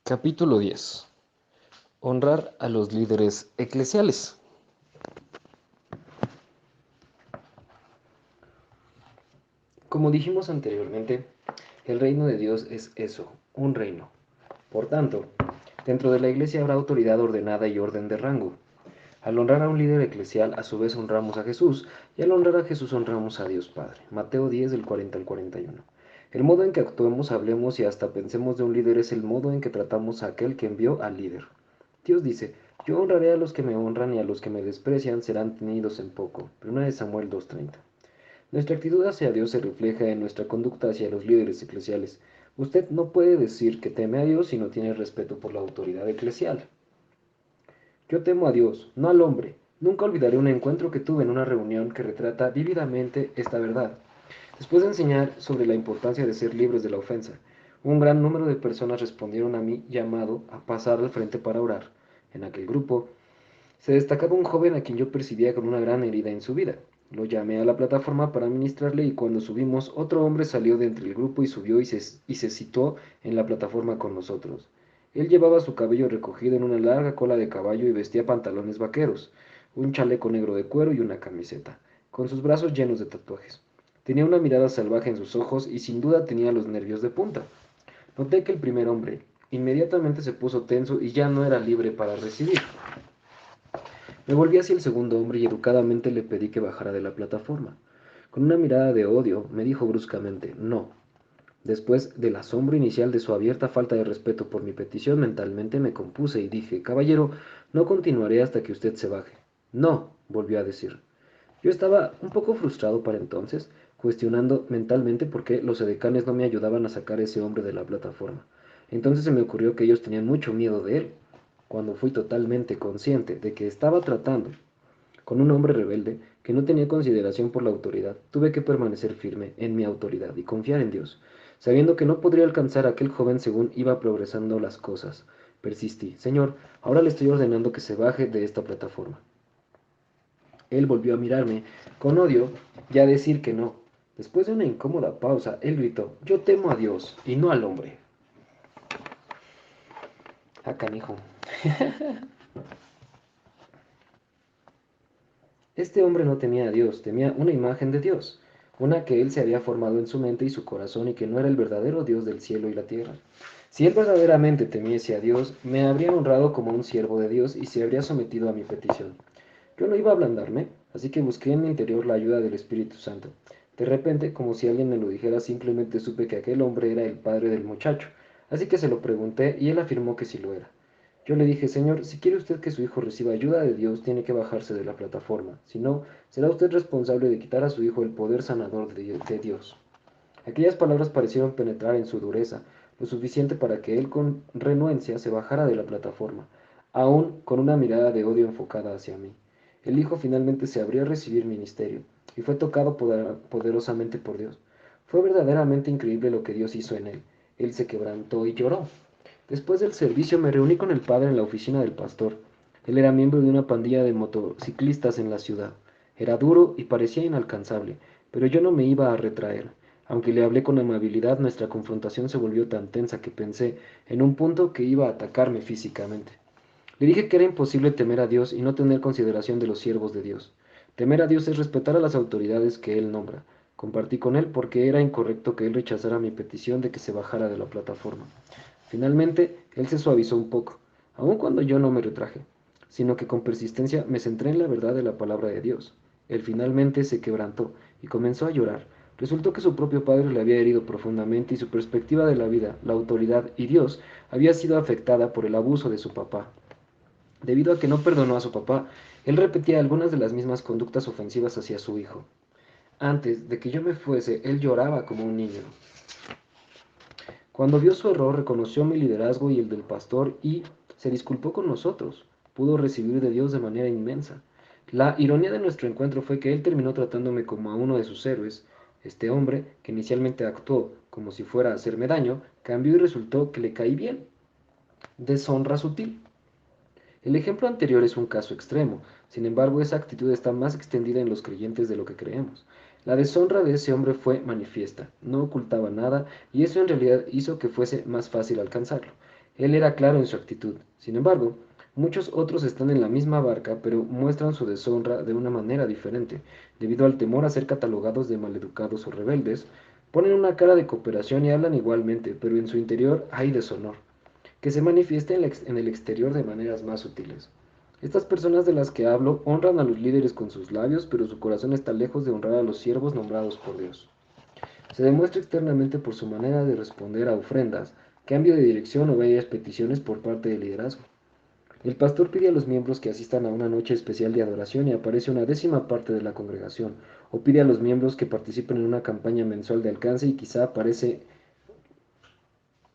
Capítulo 10. Honrar a los líderes eclesiales. Como dijimos anteriormente, el reino de Dios es eso, un reino. Por tanto, dentro de la iglesia habrá autoridad ordenada y orden de rango. Al honrar a un líder eclesial, a su vez honramos a Jesús, y al honrar a Jesús honramos a Dios Padre. Mateo 10, del 40 al 41. El modo en que actuemos, hablemos y hasta pensemos de un líder es el modo en que tratamos a aquel que envió al líder. Dios dice: yo honraré a los que me honran y a los que me desprecian serán tenidos en poco. 1 Samuel 2:30. Nuestra actitud hacia Dios se refleja en nuestra conducta hacia los líderes eclesiales. Usted no puede decir que teme a Dios si no tiene respeto por la autoridad eclesial. Yo temo a Dios, no al hombre. Nunca olvidaré un encuentro que tuve en una reunión que retrata vívidamente esta verdad. Después de enseñar sobre la importancia de ser libres de la ofensa, un gran número de personas respondieron a mi llamado a pasar al frente para orar. En aquel grupo se destacaba un joven a quien yo percibía con una gran herida en su vida. Lo llamé a la plataforma para ministrarle y cuando subimos, otro hombre salió de entre el grupo y subió y se situó en la plataforma con nosotros. Él llevaba su cabello recogido en una larga cola de caballo y vestía pantalones vaqueros, un chaleco negro de cuero y una camiseta, con sus brazos llenos de tatuajes. Tenía una mirada salvaje en sus ojos y sin duda tenía los nervios de punta. Noté que el primer hombre inmediatamente se puso tenso y ya no era libre para recibir. Me volví hacia el segundo hombre y educadamente le pedí que bajara de la plataforma. Con una mirada de odio, me dijo bruscamente: no. Después del asombro inicial de su abierta falta de respeto por mi petición, mentalmente me compuse y dije: caballero, no continuaré hasta que usted se baje. No, volvió a decir. Yo estaba un poco frustrado para entonces, cuestionando mentalmente por qué los edecanes no me ayudaban a sacar a ese hombre de la plataforma. Entonces se me ocurrió que ellos tenían mucho miedo de él. Cuando fui totalmente consciente de que estaba tratando con un hombre rebelde que no tenía consideración por la autoridad, tuve que permanecer firme en mi autoridad y confiar en Dios, sabiendo que no podría alcanzar a aquel joven según iba progresando las cosas. Persistí: Señor, ahora le estoy ordenando que se baje de esta plataforma. Él volvió a mirarme con odio y a decir que no. Después de una incómoda pausa, él gritó: yo temo a Dios y no al hombre. Ah, canijo. Este hombre no temía a Dios, temía una imagen de Dios, una que él se había formado en su mente y su corazón y que no era el verdadero Dios del cielo y la tierra. Si él verdaderamente temiese a Dios, me habría honrado como un siervo de Dios y se habría sometido a mi petición. Yo no iba a ablandarme, así que busqué en mi interior la ayuda del Espíritu Santo. De repente, como si alguien me lo dijera, simplemente supe que aquel hombre era el padre del muchacho, así que se lo pregunté y él afirmó que sí lo era. Yo le dije: Señor, si quiere usted que su hijo reciba ayuda de Dios, tiene que bajarse de la plataforma. Si no, será usted responsable de quitar a su hijo el poder sanador de Dios. Aquellas palabras parecieron penetrar en su dureza, lo suficiente para que él con renuencia se bajara de la plataforma, aún con una mirada de odio enfocada hacia mí. El hijo finalmente se abrió a recibir ministerio, y fue tocado poderosamente por Dios. Fue verdaderamente increíble lo que Dios hizo en él. Él se quebrantó y lloró. Después del servicio me reuní con el padre en la oficina del pastor. Él era miembro de una pandilla de motociclistas en la ciudad. Era duro y parecía inalcanzable, pero yo no me iba a retraer. Aunque le hablé con amabilidad, nuestra confrontación se volvió tan tensa que pensé en un punto que iba a atacarme físicamente. Le dije que era imposible temer a Dios y no tener consideración de los siervos de Dios. Temer a Dios es respetar a las autoridades que Él nombra. Compartí con él porque era incorrecto que él rechazara mi petición de que se bajara de la plataforma. Finalmente, él se suavizó un poco, aun cuando yo no me retraje, sino que con persistencia me centré en la verdad de la palabra de Dios. Él finalmente se quebrantó y comenzó a llorar. Resultó que su propio padre le había herido profundamente y su perspectiva de la vida, la autoridad y Dios había sido afectada por el abuso de su papá. Debido a que no perdonó a su papá, él repetía algunas de las mismas conductas ofensivas hacia su hijo. Antes de que yo me fuese, él lloraba como un niño. Cuando vio su error, reconoció mi liderazgo y el del pastor y se disculpó con nosotros. Pudo recibir de Dios de manera inmensa. La ironía de nuestro encuentro fue que él terminó tratándome como a uno de sus héroes. Este hombre, que inicialmente actuó como si fuera a hacerme daño, cambió y resultó que le caí bien. Deshonra sutil. El ejemplo anterior es un caso extremo, sin embargo esa actitud está más extendida en los creyentes de lo que creemos. La deshonra de ese hombre fue manifiesta, no ocultaba nada y eso en realidad hizo que fuese más fácil alcanzarlo. Él era claro en su actitud. Sin embargo, muchos otros están en la misma barca, pero muestran su deshonra de una manera diferente. Debido al temor a ser catalogados de maleducados o rebeldes, ponen una cara de cooperación y hablan igualmente, pero en su interior hay deshonor, que se manifiesta en el exterior de maneras más sutiles. Estas personas de las que hablo honran a los líderes con sus labios, pero su corazón está lejos de honrar a los siervos nombrados por Dios. Se demuestra externamente por su manera de responder a ofrendas, cambio de dirección o varias peticiones por parte del liderazgo. El pastor pide a los miembros que asistan a una noche especial de adoración y aparece una décima parte de la congregación, o pide a los miembros que participen en una campaña mensual de alcance y quizá aparece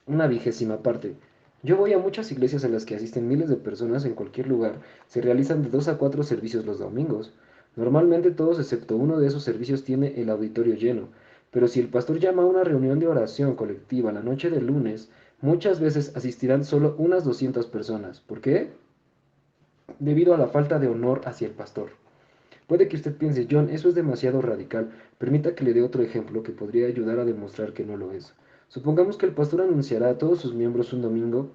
una vigésima parte. Yo voy a muchas iglesias en las que asisten miles de personas en cualquier lugar. Se realizan de 2 a 4 servicios los domingos. Normalmente todos excepto uno de esos servicios tiene el auditorio lleno. Pero si el pastor llama a una reunión de oración colectiva la noche del lunes, muchas veces asistirán solo unas 200 personas. ¿Por qué? Debido a la falta de honor hacia el pastor. Puede que usted piense, John, eso es demasiado radical. Permita que le dé otro ejemplo que podría ayudar a demostrar que no lo es. Supongamos que el pastor anunciará a todos sus miembros un domingo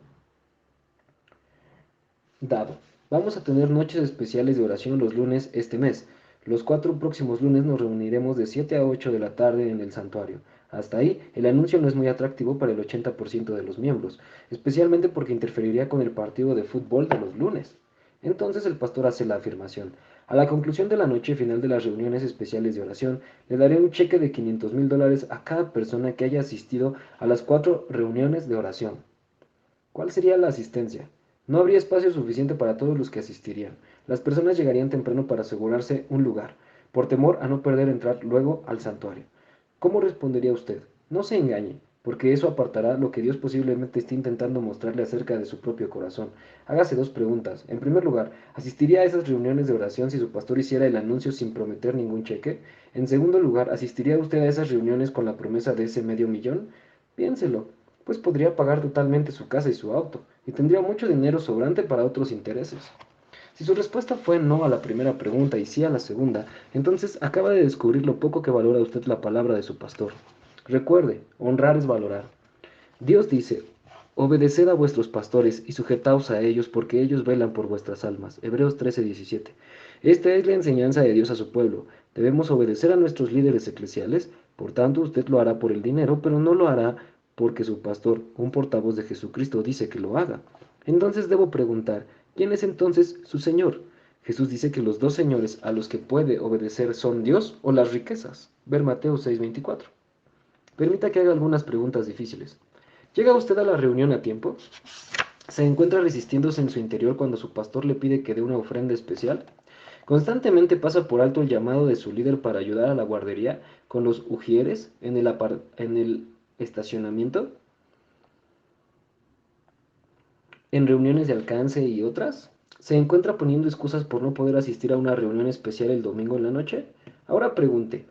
dado. Vamos a tener noches especiales de oración los lunes este mes. Los 4 próximos lunes nos reuniremos de 7 a 8 de la tarde en el santuario. Hasta ahí, el anuncio no es muy atractivo para el 80% de los miembros, especialmente porque interferiría con el partido de fútbol de los lunes. Entonces el pastor hace la afirmación. A la conclusión de la noche final de las reuniones especiales de oración, le daré un cheque de $500,000 a cada persona que haya asistido a las 4 reuniones de oración. ¿Cuál sería la asistencia? No habría espacio suficiente para todos los que asistirían. Las personas llegarían temprano para asegurarse un lugar, por temor a no poder entrar luego al santuario. ¿Cómo respondería usted? No se engañe, porque eso apartará lo que Dios posiblemente esté intentando mostrarle acerca de su propio corazón. Hágase 2 preguntas. En primer lugar, ¿asistiría a esas reuniones de oración si su pastor hiciera el anuncio sin prometer ningún cheque? En segundo lugar, ¿asistiría usted a esas reuniones con la promesa de ese medio millón? Piénselo, pues podría pagar totalmente su casa y su auto, y tendría mucho dinero sobrante para otros intereses. Si su respuesta fue no a la primera pregunta y sí a la segunda, entonces acaba de descubrir lo poco que valora usted la palabra de su pastor. Recuerde, honrar es valorar. Dios dice, obedeced a vuestros pastores y sujetaos a ellos porque ellos velan por vuestras almas. Hebreos 13:17. Esta es la enseñanza de Dios a su pueblo. Debemos obedecer a nuestros líderes eclesiales, por tanto usted lo hará por el dinero, pero no lo hará porque su pastor, un portavoz de Jesucristo, dice que lo haga. Entonces debo preguntar, ¿quién es entonces su Señor? Jesús dice que los dos señores a los que puede obedecer son Dios o las riquezas. Ver Mateo 6:24. Permita que haga algunas preguntas difíciles. ¿Llega usted a la reunión a tiempo? ¿Se encuentra resistiéndose en su interior cuando su pastor le pide que dé una ofrenda especial? ¿Constantemente pasa por alto el llamado de su líder para ayudar a la guardería con los ujieres en el estacionamiento, en reuniones de alcance y otras? ¿Se encuentra poniendo excusas por no poder asistir a una reunión especial el domingo en la noche? Ahora pregunte,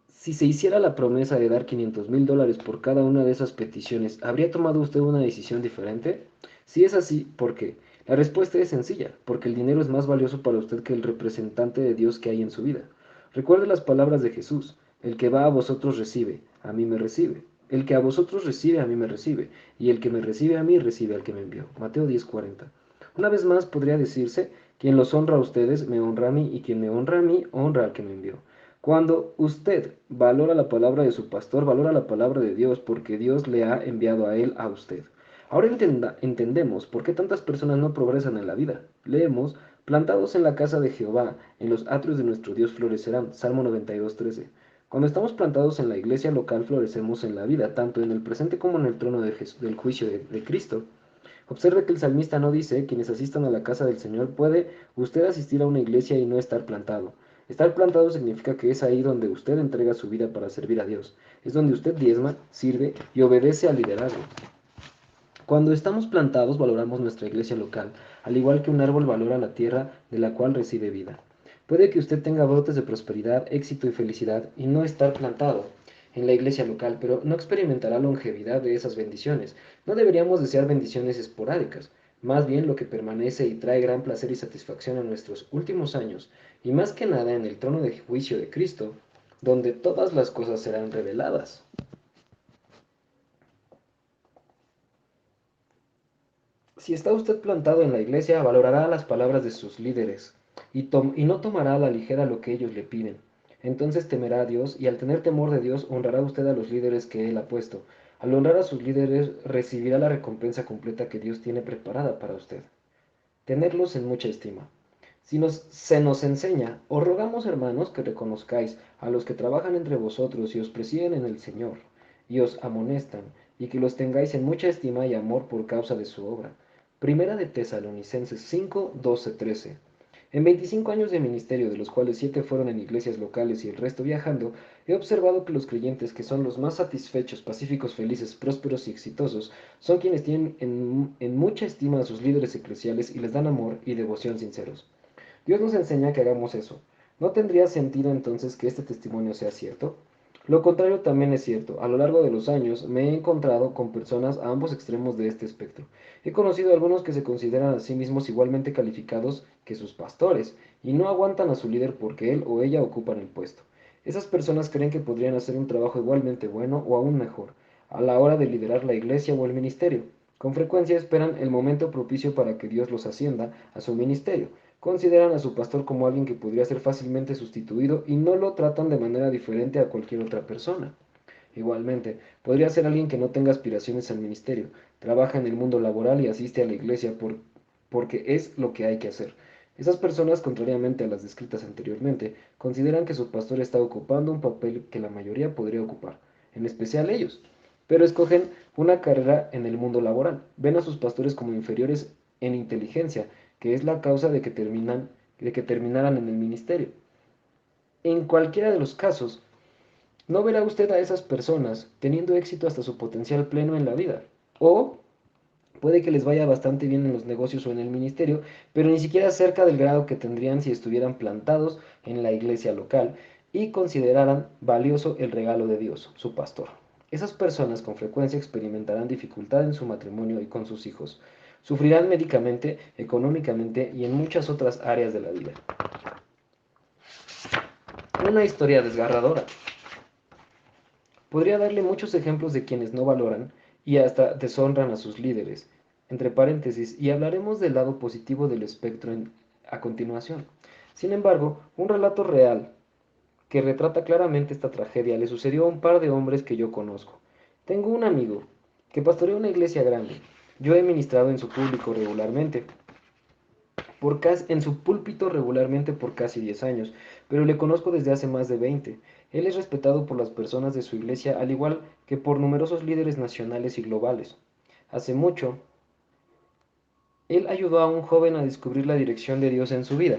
si se hiciera la promesa de dar $500,000 por cada una de esas peticiones, ¿habría tomado usted una decisión diferente? Si es así, ¿por qué? La respuesta es sencilla, porque el dinero es más valioso para usted que el representante de Dios que hay en su vida. Recuerde las palabras de Jesús, el que va a vosotros recibe, a mí me recibe. El que a vosotros recibe, a mí me recibe, y el que me recibe a mí, recibe al que me envió. Mateo 10:40. Una vez más podría decirse, quien los honra a ustedes, me honra a mí, y quien me honra a mí, honra al que me envió. Cuando usted valora la palabra de su pastor, valora la palabra de Dios, porque Dios le ha enviado a él a usted. Ahora entendemos por qué tantas personas no progresan en la vida. Leemos, plantados en la casa de Jehová, en los atrios de nuestro Dios florecerán. Salmo 92:13. Cuando estamos plantados en la iglesia local, florecemos en la vida, tanto en el presente como en el trono del juicio de Cristo. Observe que el salmista no dice, quienes asistan a la casa del Señor, puede usted asistir a una iglesia y no estar plantado. Estar plantado significa que es ahí donde usted entrega su vida para servir a Dios. Es donde usted diezma, sirve y obedece al liderazgo. Cuando estamos plantados valoramos nuestra iglesia local, al igual que un árbol valora la tierra de la cual recibe vida. Puede que usted tenga brotes de prosperidad, éxito y felicidad y no estar plantado en la iglesia local, pero no experimentará longevidad de esas bendiciones. No deberíamos desear bendiciones esporádicas, más bien lo que permanece y trae gran placer y satisfacción en nuestros últimos años, y más que nada en el trono de juicio de Cristo, donde todas las cosas serán reveladas. Si está usted plantado en la iglesia, valorará las palabras de sus líderes y no tomará a la ligera lo que ellos le piden. Entonces temerá a Dios y al tener temor de Dios honrará usted a los líderes que Él ha puesto. Al honrar a sus líderes recibirá la recompensa completa que Dios tiene preparada para usted. Tenerlos en mucha estima. Se nos enseña, os rogamos hermanos que reconozcáis a los que trabajan entre vosotros y os presiden en el Señor, y os amonestan, y que los tengáis en mucha estima y amor por causa de su obra. Primera de Tesalonicenses 5, 12, 13. En 25 años de ministerio, de los cuales 7 fueron en iglesias locales y el resto viajando, he observado que los creyentes que son los más satisfechos, pacíficos, felices, prósperos y exitosos, son quienes tienen en mucha estima a sus líderes eclesiales y les dan amor y devoción sinceros. Dios nos enseña que hagamos eso. ¿No tendría sentido entonces que este testimonio sea cierto? Lo contrario también es cierto. A lo largo de los años me he encontrado con personas a ambos extremos de este espectro. He conocido a algunos que se consideran a sí mismos igualmente calificados que sus pastores y no aguantan a su líder porque él o ella ocupan el puesto. Esas personas creen que podrían hacer un trabajo igualmente bueno o aún mejor a la hora de liderar la iglesia o el ministerio. Con frecuencia esperan el momento propicio para que Dios los ascienda a su ministerio. Consideran a su pastor como alguien que podría ser fácilmente sustituido y no lo tratan de manera diferente a cualquier otra persona. Igualmente, podría ser alguien que no tenga aspiraciones al ministerio, trabaja en el mundo laboral y asiste a la iglesia porque es lo que hay que hacer. Esas personas, contrariamente a las descritas anteriormente, consideran que su pastor está ocupando un papel que la mayoría podría ocupar, en especial ellos, pero escogen una carrera en el mundo laboral. Ven a sus pastores como inferiores en inteligencia, que es la causa de que terminaran en el ministerio. En cualquiera de los casos, no verá usted a esas personas teniendo éxito hasta su potencial pleno en la vida. O puede que les vaya bastante bien en los negocios o en el ministerio, pero ni siquiera cerca del grado que tendrían si estuvieran plantados en la iglesia local y consideraran valioso el regalo de Dios, su pastor. Esas personas con frecuencia experimentarán dificultad en su matrimonio y con sus hijos. Sufrirán médicamente, económicamente y en muchas otras áreas de la vida. Una historia desgarradora. Podría darle muchos ejemplos de quienes no valoran y hasta deshonran a sus líderes, entre paréntesis, y hablaremos del lado positivo del espectro a continuación. Sin embargo, un relato real que retrata claramente esta tragedia le sucedió a un par de hombres que yo conozco. Tengo un amigo que pastorea una iglesia grande. Yo he ministrado en su público regularmente, en su púlpito regularmente por casi 10 años, pero le conozco desde hace más de 20. Él es respetado por las personas de su iglesia, al igual que por numerosos líderes nacionales y globales. Hace mucho, él ayudó a un joven a descubrir la dirección de Dios en su vida.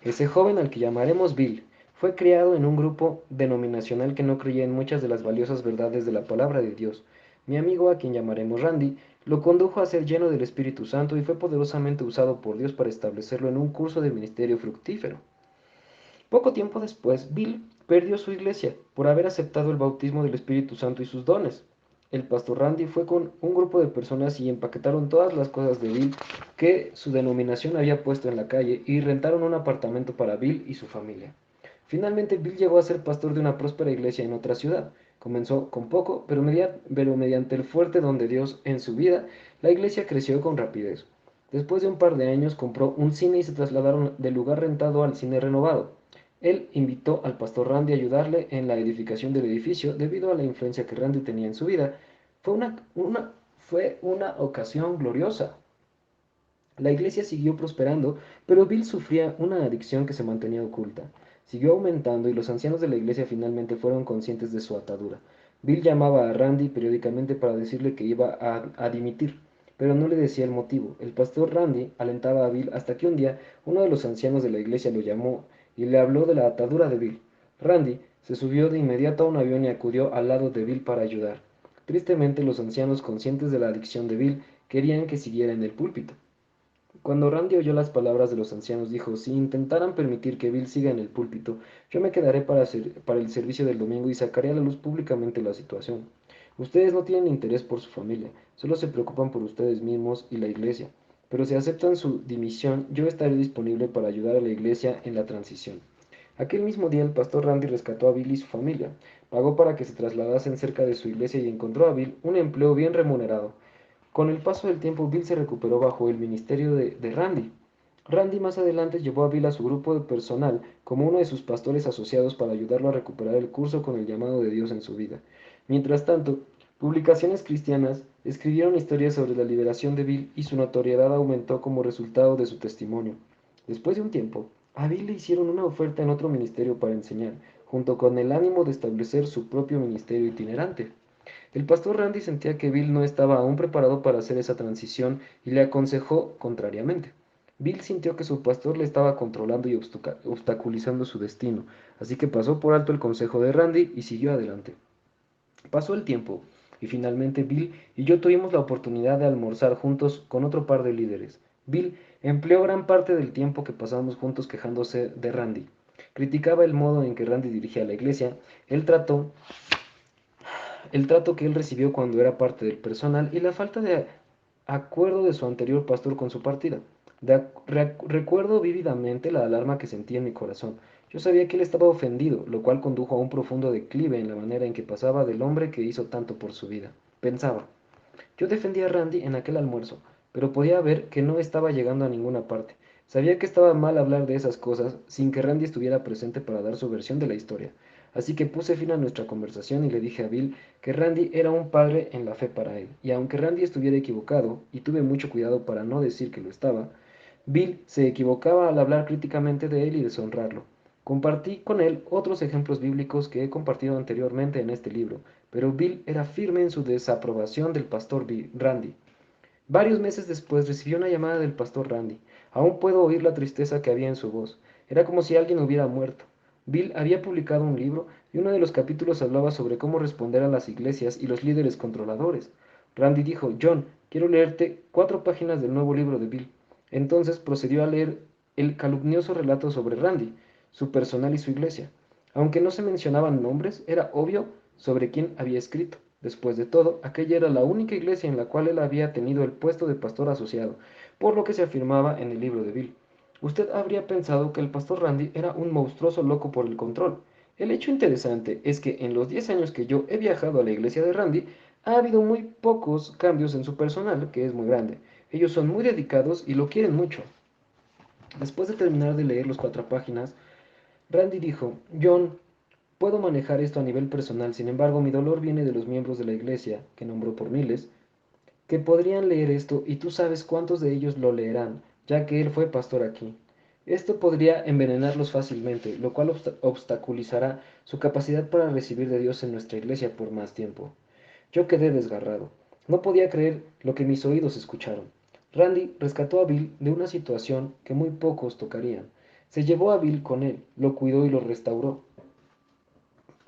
Ese joven, al que llamaremos Bill, fue criado en un grupo denominacional que no creía en muchas de las valiosas verdades de la palabra de Dios. Mi amigo, a quien llamaremos Randy, lo condujo a ser lleno del Espíritu Santo y fue poderosamente usado por Dios para establecerlo en un curso de ministerio fructífero. Poco tiempo después, Bill perdió su iglesia por haber aceptado el bautismo del Espíritu Santo y sus dones. El pastor Randy fue con un grupo de personas y empaquetaron todas las cosas de Bill que su denominación había puesto en la calle y rentaron un apartamento para Bill y su familia. Finalmente, Bill llegó a ser pastor de una próspera iglesia en otra ciudad. Comenzó con poco, pero mediante el fuerte don de Dios en su vida, la iglesia creció con rapidez. Después de un par de años compró un cine y se trasladaron del lugar rentado al cine renovado. Él invitó al pastor Randy a ayudarle en la edificación del edificio debido a la influencia que Randy tenía en su vida. Fue una ocasión gloriosa. La iglesia siguió prosperando, pero Bill sufría una adicción que se mantenía oculta. Siguió aumentando y los ancianos de la iglesia finalmente fueron conscientes de su atadura. Bill llamaba a Randy periódicamente para decirle que iba a dimitir, pero no le decía el motivo. El pastor Randy alentaba a Bill hasta que un día uno de los ancianos de la iglesia lo llamó y le habló de la atadura de Bill. Randy se subió de inmediato a un avión y acudió al lado de Bill para ayudar. Tristemente, los ancianos, conscientes de la adicción de Bill, querían que siguiera en el púlpito. Cuando Randy oyó las palabras de los ancianos, dijo, si intentaran permitir que Bill siga en el púlpito, yo me quedaré para el servicio del domingo y sacaré a la luz públicamente la situación. Ustedes no tienen interés por su familia, solo se preocupan por ustedes mismos y la iglesia. Pero si aceptan su dimisión, yo estaré disponible para ayudar a la iglesia en la transición. Aquel mismo día el pastor Randy rescató a Bill y su familia, pagó para que se trasladasen cerca de su iglesia y encontró a Bill un empleo bien remunerado. Con el paso del tiempo, Bill se recuperó bajo el ministerio de Randy. Randy más adelante llevó a Bill a su grupo de personal como uno de sus pastores asociados para ayudarlo a recuperar el curso con el llamado de Dios en su vida. Mientras tanto, publicaciones cristianas escribieron historias sobre la liberación de Bill y su notoriedad aumentó como resultado de su testimonio. Después de un tiempo, a Bill le hicieron una oferta en otro ministerio para enseñar, junto con el ánimo de establecer su propio ministerio itinerante. El pastor Randy sentía que Bill no estaba aún preparado para hacer esa transición y le aconsejó contrariamente. Bill sintió que su pastor le estaba controlando y obstaculizando su destino, así que pasó por alto el consejo de Randy y siguió adelante. Pasó el tiempo y finalmente Bill y yo tuvimos la oportunidad de almorzar juntos con otro par de líderes. Bill empleó gran parte del tiempo que pasamos juntos quejándose de Randy. Criticaba el modo en que Randy dirigía la iglesia, el trato que él recibió cuando era parte del personal y la falta de acuerdo de su anterior pastor con su partida. Recuerdo vívidamente la alarma que sentí en mi corazón. Yo sabía que él estaba ofendido, lo cual condujo a un profundo declive en la manera en que pasaba del hombre que hizo tanto por su vida. Pensaba, yo defendía a Randy en aquel almuerzo, pero podía ver que no estaba llegando a ninguna parte. Sabía que estaba mal hablar de esas cosas sin que Randy estuviera presente para dar su versión de la historia. Así que puse fin a nuestra conversación y le dije a Bill que Randy era un padre en la fe para él. Y aunque Randy estuviera equivocado, y tuve mucho cuidado para no decir que lo estaba, Bill se equivocaba al hablar críticamente de él y deshonrarlo. Compartí con él otros ejemplos bíblicos que he compartido anteriormente en este libro, pero Bill era firme en su desaprobación del pastor Randy. Varios meses después recibió una llamada del pastor Randy. Aún puedo oír la tristeza que había en su voz. Era como si alguien hubiera muerto. Bill había publicado un libro y uno de los capítulos hablaba sobre cómo responder a las iglesias y los líderes controladores. Randy dijo, John, quiero leerte 4 páginas del nuevo libro de Bill. Entonces procedió a leer el calumnioso relato sobre Randy, su personal y su iglesia. Aunque no se mencionaban nombres, era obvio sobre quién había escrito. Después de todo, aquella era la única iglesia en la cual él había tenido el puesto de pastor asociado, por lo que se afirmaba en el libro de Bill. Usted habría pensado que el pastor Randy era un monstruoso loco por el control. El hecho interesante es que en los 10 años que yo he viajado a la iglesia de Randy, ha habido muy pocos cambios en su personal, que es muy grande. Ellos son muy dedicados y lo quieren mucho. Después de terminar de leer las 4 páginas, Randy dijo, John, puedo manejar esto a nivel personal, sin embargo mi dolor viene de los miembros de la iglesia, que nombró por miles, que podrían leer esto y tú sabes cuántos de ellos lo leerán, ya que él fue pastor aquí. Esto podría envenenarlos fácilmente, lo cual obstaculizará su capacidad para recibir de Dios en nuestra iglesia por más tiempo. Yo quedé desgarrado. No podía creer lo que mis oídos escucharon. Randy rescató a Bill de una situación que muy pocos tocarían. Se llevó a Bill con él, lo cuidó y lo restauró.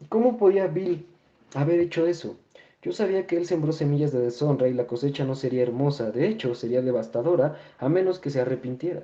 ¿Cómo podía Bill haber hecho eso? Yo sabía que él sembró semillas de deshonra y la cosecha no sería hermosa, de hecho sería devastadora, a menos que se arrepintiera.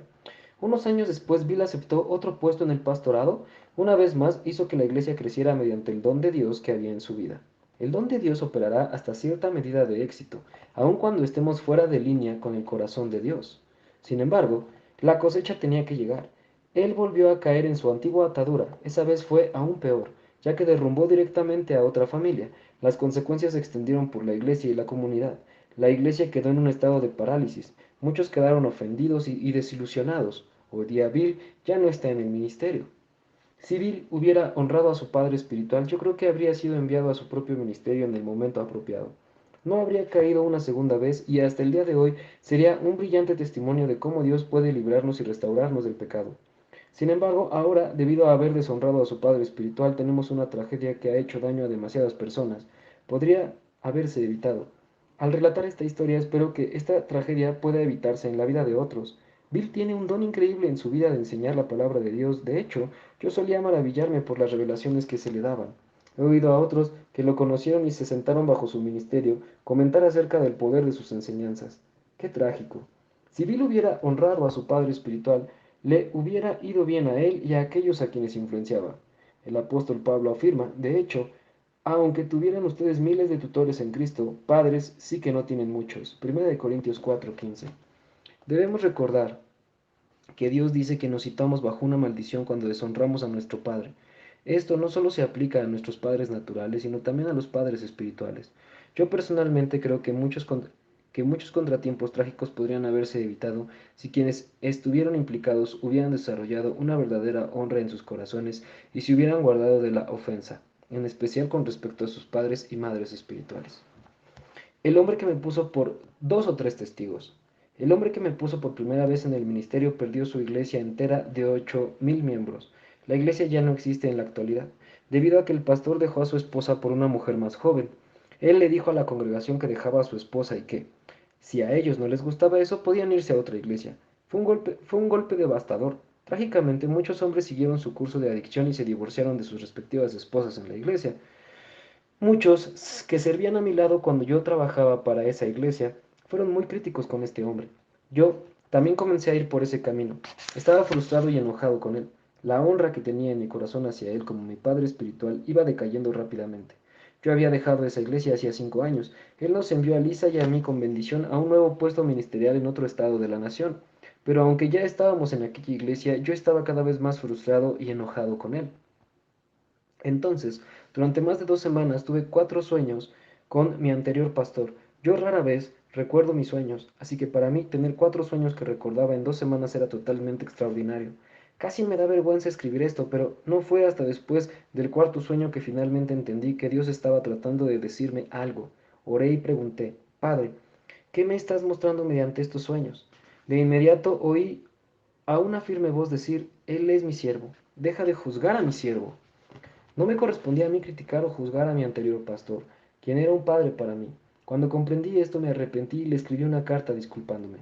Unos años después, Bill aceptó otro puesto en el pastorado. Una vez más hizo que la iglesia creciera mediante el don de Dios que había en su vida. El don de Dios operará hasta cierta medida de éxito, aun cuando estemos fuera de línea con el corazón de Dios. Sin embargo, la cosecha tenía que llegar. Él volvió a caer en su antigua atadura. Esa vez fue aún peor, ya que derrumbó directamente a otra familia. Las consecuencias se extendieron por la iglesia y la comunidad. La iglesia quedó en un estado de parálisis. Muchos quedaron ofendidos y desilusionados. Hoy día Bill ya no está en el ministerio. Si Bill hubiera honrado a su padre espiritual, yo creo que habría sido enviado a su propio ministerio en el momento apropiado. No habría caído una segunda vez y hasta el día de hoy sería un brillante testimonio de cómo Dios puede librarnos y restaurarnos del pecado. Sin embargo, ahora, debido a haber deshonrado a su padre espiritual, tenemos una tragedia que ha hecho daño a demasiadas personas. Podría haberse evitado. Al relatar esta historia, espero que esta tragedia pueda evitarse en la vida de otros. Bill tiene un don increíble en su vida de enseñar la palabra de Dios. De hecho, yo solía maravillarme por las revelaciones que se le daban. He oído a otros que lo conocieron y se sentaron bajo su ministerio comentar acerca del poder de sus enseñanzas. ¡Qué trágico! Si Bill hubiera honrado a su padre espiritual, le hubiera ido bien a él y a aquellos a quienes influenciaba. El apóstol Pablo afirma, de hecho, aunque tuvieran ustedes miles de tutores en Cristo, padres sí que no tienen muchos. 1 Corintios 4:15. Debemos recordar que Dios dice que nos citamos bajo una maldición cuando deshonramos a nuestro Padre. Esto no solo se aplica a nuestros padres naturales, sino también a los padres espirituales. Yo personalmente creo que que muchos contratiempos trágicos podrían haberse evitado si quienes estuvieron implicados hubieran desarrollado una verdadera honra en sus corazones y se hubieran guardado de la ofensa, en especial con respecto a sus padres y madres espirituales. El hombre que me puso por 2 o 3 testigos. El hombre que me puso por primera vez en el ministerio perdió su iglesia entera de 8.000 miembros. La iglesia ya no existe en la actualidad, debido a que el pastor dejó a su esposa por una mujer más joven. Él le dijo a la congregación que dejaba a su esposa y que, si a ellos no les gustaba eso, podían irse a otra iglesia. Fue un golpe devastador. Trágicamente, muchos hombres siguieron su curso de adicción y se divorciaron de sus respectivas esposas en la iglesia. Muchos que servían a mi lado cuando yo trabajaba para esa iglesia fueron muy críticos con este hombre. Yo también comencé a ir por ese camino. Estaba frustrado y enojado con él. La honra que tenía en mi corazón hacia él como mi padre espiritual iba decayendo rápidamente. Yo había dejado esa iglesia hacía 5 años. Él nos envió a Lisa y a mí con bendición a un nuevo puesto ministerial en otro estado de la nación. Pero aunque ya estábamos en aquella iglesia, yo estaba cada vez más frustrado y enojado con él. Entonces, durante más de 2 semanas tuve 4 sueños con mi anterior pastor. Yo rara vez recuerdo mis sueños, así que para mí tener 4 sueños que recordaba en 2 semanas era totalmente extraordinario. Casi me da vergüenza escribir esto, pero no fue hasta después del cuarto sueño que finalmente entendí que Dios estaba tratando de decirme algo. Oré y pregunté, Padre, ¿qué me estás mostrando mediante estos sueños? De inmediato oí a una firme voz decir, Él es mi siervo, deja de juzgar a mi siervo. No me correspondía a mí criticar o juzgar a mi anterior pastor, quien era un padre para mí. Cuando comprendí esto me arrepentí y le escribí una carta disculpándome.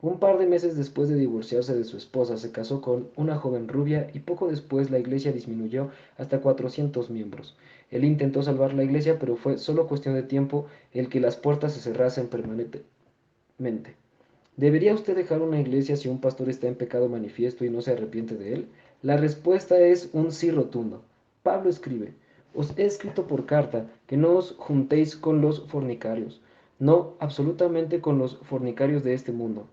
Un par de meses después de divorciarse de su esposa, se casó con una joven rubia y poco después la iglesia disminuyó hasta 400 miembros. Él intentó salvar la iglesia, pero fue solo cuestión de tiempo el que las puertas se cerrasen permanentemente. ¿Debería usted dejar una iglesia si un pastor está en pecado manifiesto y no se arrepiente de él? La respuesta es un sí rotundo. Pablo escribe, os he escrito por carta que no os juntéis con los fornicarios, no absolutamente con los fornicarios de este mundo,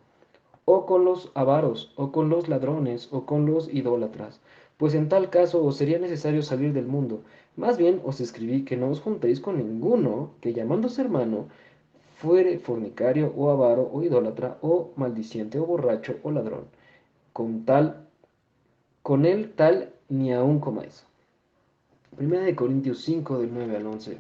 o con los avaros, o con los ladrones, o con los idólatras, pues en tal caso os sería necesario salir del mundo. Más bien os escribí que no os juntéis con ninguno que llamándose hermano fuere fornicario o avaro o idólatra o maldiciente o borracho o ladrón. Con él tal ni aun comáis. Primera de Corintios 5 del 9 al 11.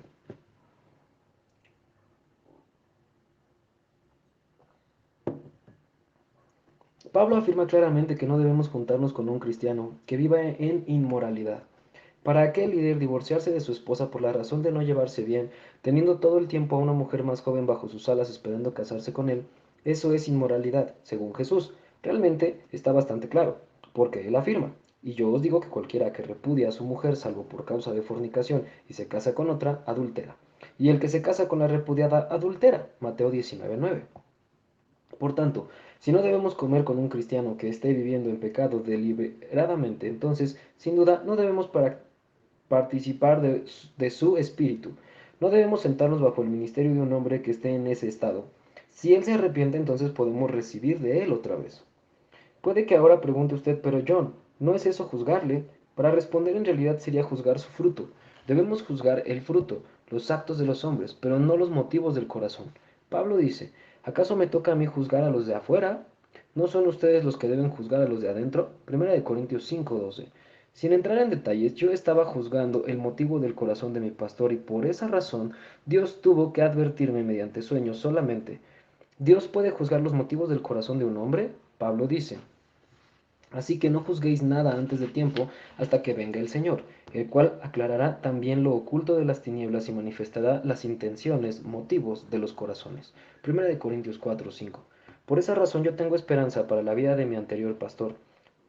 Pablo afirma claramente que no debemos juntarnos con un cristiano que viva en inmoralidad. Para aquel líder divorciarse de su esposa por la razón de no llevarse bien, teniendo todo el tiempo a una mujer más joven bajo sus alas esperando casarse con él, eso es inmoralidad, según Jesús. Realmente está bastante claro, porque él afirma, y yo os digo que cualquiera que repudia a su mujer salvo por causa de fornicación y se casa con otra, adultera. Y el que se casa con la repudiada, adultera. Mateo 19:9. Por tanto, si no debemos comer con un cristiano que esté viviendo en pecado deliberadamente, entonces, sin duda, no debemos participar de su espíritu. No debemos sentarnos bajo el ministerio de un hombre que esté en ese estado. Si él se arrepiente, entonces podemos recibir de él otra vez. Puede que ahora pregunte usted, pero John, ¿no es eso juzgarle? Para responder en realidad sería juzgar su fruto. Debemos juzgar el fruto, los actos de los hombres, pero no los motivos del corazón. Pablo dice, ¿acaso me toca a mí juzgar a los de afuera? ¿No son ustedes los que deben juzgar a los de adentro? Primera de Corintios 5:12. Sin entrar en detalles, yo estaba juzgando el motivo del corazón de mi pastor y por esa razón Dios tuvo que advertirme mediante sueños solamente. ¿Dios puede juzgar los motivos del corazón de un hombre? Pablo dice, así que no juzguéis nada antes de tiempo hasta que venga el Señor, el cual aclarará también lo oculto de las tinieblas y manifestará las intenciones, motivos de los corazones. Primera de Corintios 4:5. Por esa razón yo tengo esperanza para la vida de mi anterior pastor.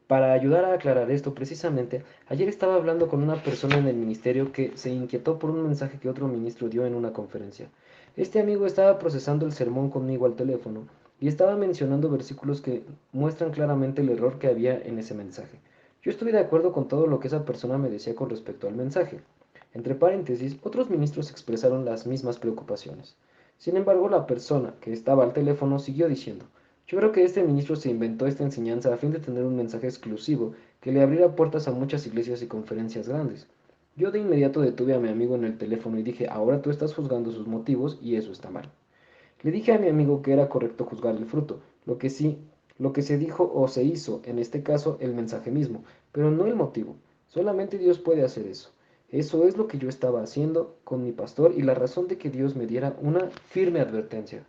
Para ayudar a aclarar esto precisamente, ayer estaba hablando con una persona en el ministerio que se inquietó por un mensaje que otro ministro dio en una conferencia. Este amigo estaba procesando el sermón conmigo al teléfono y estaba mencionando versículos que muestran claramente el error que había en ese mensaje. Yo estuve de acuerdo con todo lo que esa persona me decía con respecto al mensaje. Entre paréntesis, otros ministros expresaron las mismas preocupaciones. Sin embargo, la persona que estaba al teléfono siguió diciendo, yo creo que este ministro se inventó esta enseñanza a fin de tener un mensaje exclusivo que le abriera puertas a muchas iglesias y conferencias grandes. Yo de inmediato detuve a mi amigo en el teléfono y dije, ahora tú estás juzgando sus motivos y eso está mal. Le dije a mi amigo que era correcto juzgar el fruto, lo que se dijo o se hizo, en este caso el mensaje mismo, pero no el motivo. Solamente Dios puede hacer eso. Eso es lo que yo estaba haciendo con mi pastor y la razón de que Dios me diera una firme advertencia.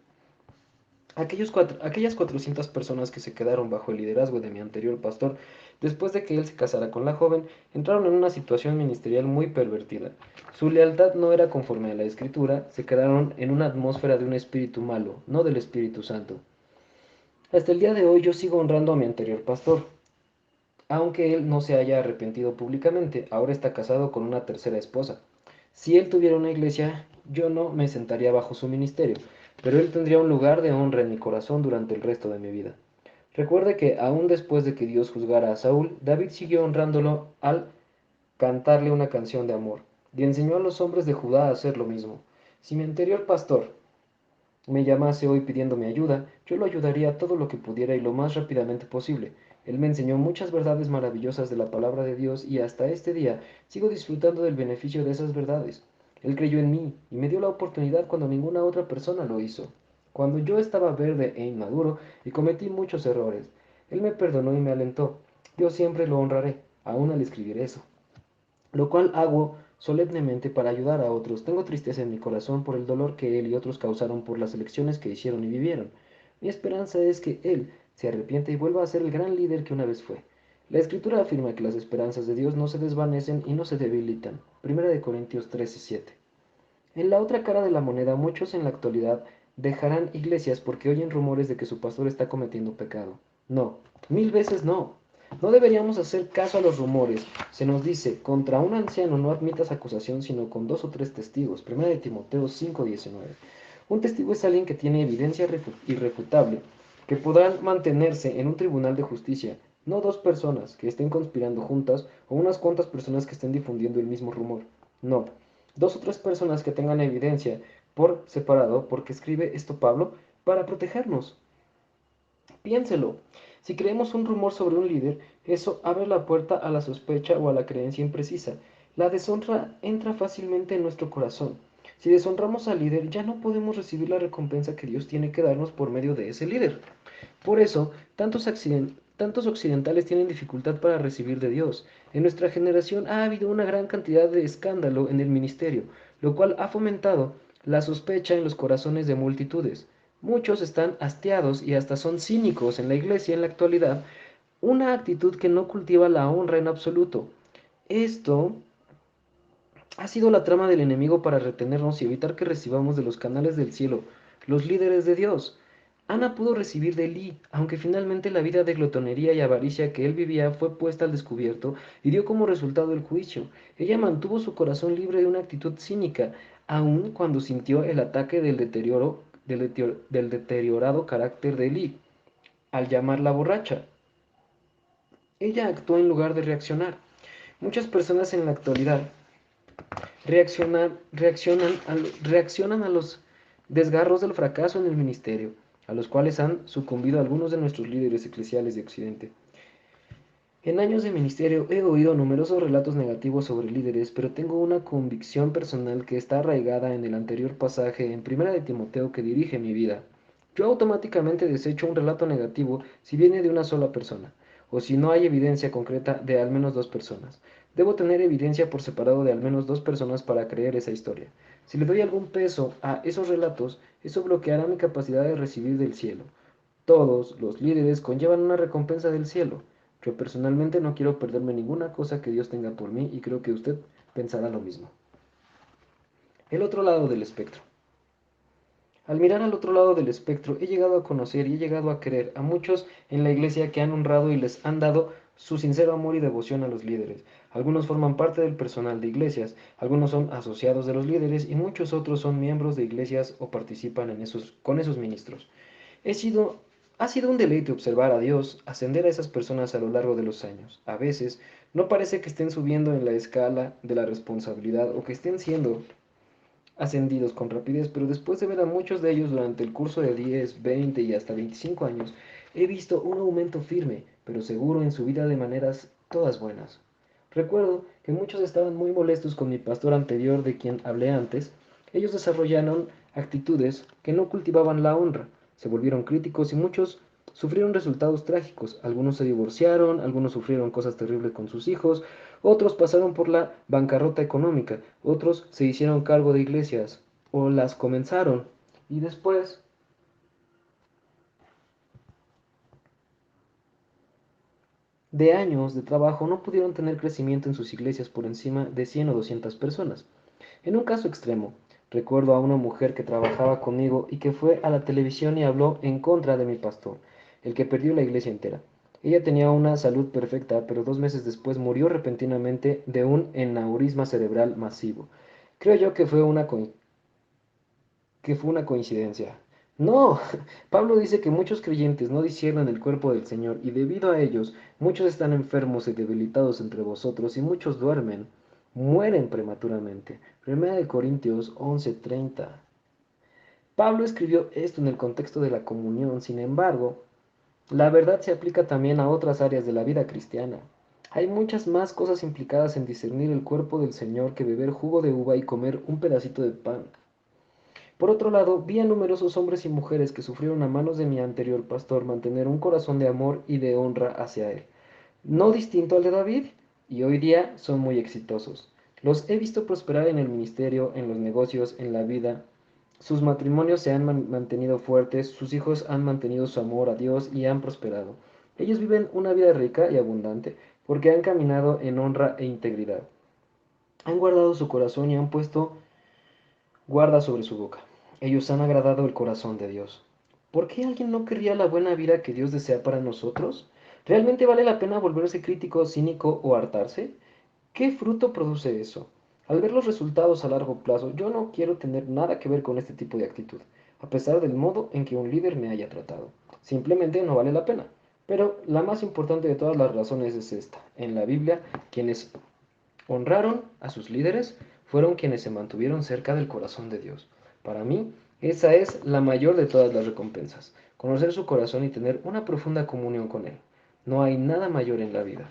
Aquellas 400 personas que se quedaron bajo el liderazgo de mi anterior pastor, después de que él se casara con la joven, entraron en una situación ministerial muy pervertida. Su lealtad no era conforme a la Escritura, se quedaron en una atmósfera de un espíritu malo, no del Espíritu Santo. Hasta el día de hoy yo sigo honrando a mi anterior pastor, aunque él no se haya arrepentido públicamente, ahora está casado con una tercera esposa. Si él tuviera una iglesia, yo no me sentaría bajo su ministerio, pero él tendría un lugar de honra en mi corazón durante el resto de mi vida. Recuerde que aún después de que Dios juzgara a Saúl, David siguió honrándolo al cantarle una canción de amor, y enseñó a los hombres de Judá a hacer lo mismo. Si mi anterior pastor me llamase hoy pidiéndome ayuda, yo lo ayudaría todo lo que pudiera y lo más rápidamente posible. Él me enseñó muchas verdades maravillosas de la palabra de Dios y hasta este día sigo disfrutando del beneficio de esas verdades. Él creyó en mí y me dio la oportunidad cuando ninguna otra persona lo hizo. Cuando yo estaba verde e inmaduro y cometí muchos errores, Él me perdonó y me alentó. Yo siempre lo honraré, aún al escribir eso, lo cual hago solemnemente para ayudar a otros. Tengo tristeza en mi corazón por el dolor que él y otros causaron por las elecciones que hicieron y vivieron. Mi esperanza es que él se arrepienta y vuelva a ser el gran líder que una vez fue. La Escritura afirma que las esperanzas de Dios no se desvanecen y no se debilitan. Primera de Corintios 13:7. En la otra cara de la moneda, muchos en la actualidad dejarán iglesias porque oyen rumores de que su pastor está cometiendo pecado. No, mil veces no. No deberíamos hacer caso a los rumores. Se nos dice, contra un anciano no admitas acusación sino con 2 o 3 testigos. Primera de Timoteo 5:19. Un testigo es alguien que tiene evidencia irrefutable, que podrán mantenerse en un tribunal de justicia, no 2 personas que estén conspirando juntas o unas cuantas personas que estén difundiendo el mismo rumor. No, 2 o 3 personas que tengan evidencia por separado, porque escribe esto Pablo, para protegernos. Piénselo. Si creemos un rumor sobre un líder, eso abre la puerta a la sospecha o a la creencia imprecisa. La deshonra entra fácilmente en nuestro corazón. Si deshonramos al líder, ya no podemos recibir la recompensa que Dios tiene que darnos por medio de ese líder. Por eso, tantos occidentales tienen dificultad para recibir de Dios. En nuestra generación ha habido una gran cantidad de escándalo en el ministerio, lo cual ha fomentado la sospecha en los corazones de multitudes. Muchos están hastiados y hasta son cínicos en la iglesia en la actualidad, una actitud que no cultiva la honra en absoluto. Esto ha sido la trama del enemigo para retenernos y evitar que recibamos de los canales del cielo los líderes de Dios. Ana pudo recibir de Elí, aunque finalmente la vida de glotonería y avaricia que él vivía fue puesta al descubierto y dio como resultado el juicio. Ella mantuvo su corazón libre de una actitud cínica, aun cuando sintió el ataque del deteriorado carácter de Elí, al llamarla borracha. Ella actuó en lugar de reaccionar. Muchas personas en la actualidad reaccionan a los desgarros del fracaso en el ministerio, a los cuales han sucumbido algunos de nuestros líderes eclesiales de Occidente. En años de ministerio he oído numerosos relatos negativos sobre líderes, pero tengo una convicción personal que está arraigada en el anterior pasaje en Primera de Timoteo que dirige mi vida. Yo automáticamente desecho un relato negativo si viene de una sola persona, o si no hay evidencia concreta de al menos 2 personas. Debo tener evidencia por separado de al menos 2 personas para creer esa historia. Si le doy algún peso a esos relatos, eso bloqueará mi capacidad de recibir del cielo. Todos los líderes conllevan una recompensa del cielo. Yo personalmente no quiero perderme ninguna cosa que Dios tenga por mí y creo que usted pensará lo mismo. El otro lado del espectro. Al mirar al otro lado del espectro, he llegado a conocer y he llegado a querer a muchos en la iglesia que han honrado y les han dado su sincero amor y devoción a los líderes. Algunos forman parte del personal de iglesias, algunos son asociados de los líderes y muchos otros son miembros de iglesias o participan con esos ministros. He sido, ha sido un deleite observar a Dios ascender a esas personas a lo largo de los años. A veces no parece que estén subiendo en la escala de la responsabilidad o que estén siendo ascendidos con rapidez, pero después de ver a muchos de ellos durante el curso de 10, 20 y hasta 25 años, he visto un aumento firme, pero seguro en su vida de maneras todas buenas. Recuerdo que muchos estaban muy molestos con mi pastor anterior de quien hablé antes. Ellos desarrollaron actitudes que no cultivaban la honra. Se volvieron críticos y muchos sufrieron resultados trágicos. Algunos se divorciaron, algunos sufrieron cosas terribles con sus hijos, otros pasaron por la bancarrota económica, otros se hicieron cargo de iglesias o las comenzaron y después de años de trabajo no pudieron tener crecimiento en sus iglesias por encima de 100 o 200 personas. En un caso extremo, recuerdo a una mujer que trabajaba conmigo y que fue a la televisión y habló en contra de mi pastor, el que perdió la iglesia entera. Ella tenía una salud perfecta, pero 2 meses después murió repentinamente de un aneurisma cerebral masivo. Creo yo que fue una coincidencia. No, Pablo dice que muchos creyentes no disciernen el cuerpo del Señor y debido a ellos muchos están enfermos y debilitados entre vosotros y muchos duermen, mueren prematuramente. 1 Corintios 11:30. Pablo escribió esto en el contexto de la comunión, sin embargo, la verdad se aplica también a otras áreas de la vida cristiana. Hay muchas más cosas implicadas en discernir el cuerpo del Señor que beber jugo de uva y comer un pedacito de pan. Por otro lado, vi a numerosos hombres y mujeres que sufrieron a manos de mi anterior pastor mantener un corazón de amor y de honra hacia él, no distinto al de David, y hoy día son muy exitosos. Los he visto prosperar en el ministerio, en los negocios, en la vida. Sus matrimonios se han mantenido fuertes, sus hijos han mantenido su amor a Dios y han prosperado. Ellos viven una vida rica y abundante porque han caminado en honra e integridad. Han guardado su corazón y han puesto guarda sobre su boca. Ellos han agradado el corazón de Dios. ¿Por qué alguien no querría la buena vida que Dios desea para nosotros? ¿Realmente vale la pena volverse crítico, cínico o hartarse? ¿Qué fruto produce eso? Al ver los resultados a largo plazo, yo no quiero tener nada que ver con este tipo de actitud, a pesar del modo en que un líder me haya tratado. Simplemente no vale la pena. Pero la más importante de todas las razones es esta. En la Biblia, quienes honraron a sus líderes fueron quienes se mantuvieron cerca del corazón de Dios. Para mí, esa es la mayor de todas las recompensas, conocer su corazón y tener una profunda comunión con Él. No hay nada mayor en la vida.